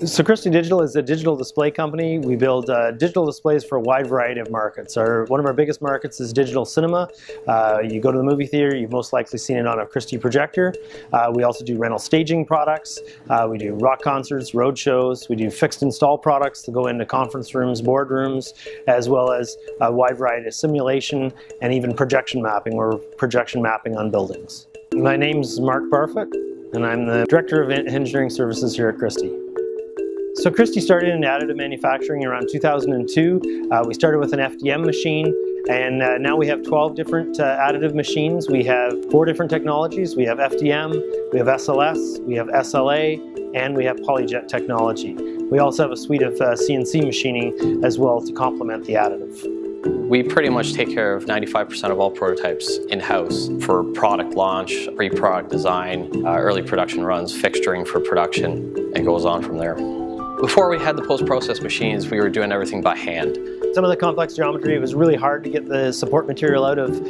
So Christie Digital is a digital display company. We build digital displays for a wide variety of markets. One of our biggest markets is digital cinema. You go to the movie theater, you've most likely seen it on a Christie projector. We also do rental staging products. We do rock concerts, road shows. We do fixed install products to go into conference rooms, boardrooms, as well as a wide variety of simulation and even projection mapping, or projection mapping on buildings. My name's Mark Barfoot, and I'm the Director of Engineering Services here at Christie. So Christie started in additive manufacturing around 2002. We started with an FDM machine, and now we have 12 different additive machines. We have 4 different technologies. We have FDM, we have SLS, we have SLA, and we have PolyJet technology. We also have a suite of CNC machining as well to complement the additive. We pretty much take care of 95% of all prototypes in-house for product launch, pre-product design, early production runs, fixturing for production, and goes on from there. Before we had the post-process machines, we were doing everything by hand. Some of the complex geometry, it was really hard to get the support material out of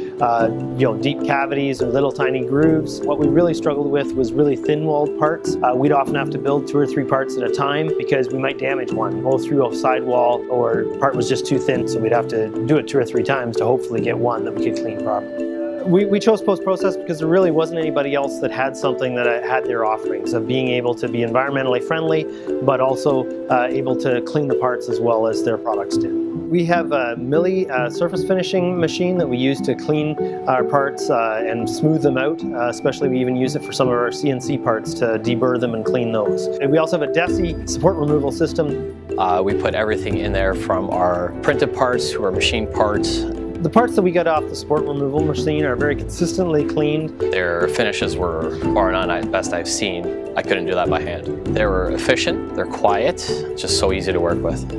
deep cavities or little tiny grooves. What we really struggled with was really thin-walled parts. We'd often have to build 2 or 3 parts at a time because we might damage one, go through a sidewall, or the part was just too thin, so we'd have to do it 2 or 3 times to hopefully get one that we could clean properly. We chose post-process because there really wasn't anybody else that had something that had their offerings of being able to be environmentally friendly, but also able to clean the parts as well as their products did. We have a Milli surface finishing machine that we use to clean our parts and smooth them out. Especially we even use it for some of our CNC parts to deburr them and clean those. And we also have a Desi support removal system. We put everything in there from our printed parts to our machine parts. The parts that we get off the support removal machine are very consistently cleaned. Their finishes were bar none the best I've seen. I couldn't do that by hand. They were efficient, they're quiet, just so easy to work with.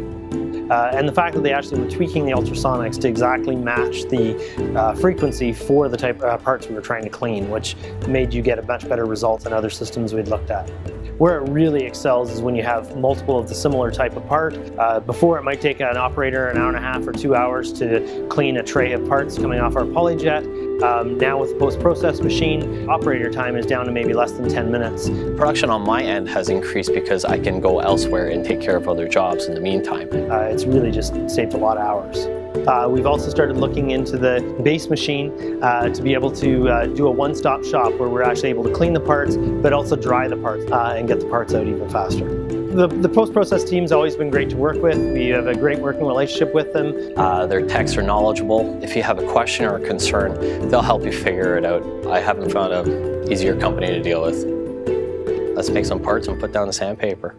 And the fact that they actually were tweaking the ultrasonics to exactly match the frequency for the type of parts we were trying to clean, which made you get a much better result than other systems we'd looked at. Where it really excels is when you have multiple of the similar type of part. Before, it might take an operator an hour and a half or 2 hours to clean a tray of parts coming off our PolyJet. Now with the post-process machine, operator time is down to maybe less than 10 minutes. Production on my end has increased because I can go elsewhere and take care of other jobs in the meantime. It's really just saved a lot of hours. We've also started looking into the base machine to be able to do a one-stop shop where we're actually able to clean the parts, but also dry the parts and get the parts out even faster. The post-process team's always been great to work with. We have a great working relationship with them. Their techs are knowledgeable. If you have a question or a concern, they'll help you figure it out. I haven't found an easier company to deal with. Let's make some parts and put down the sandpaper.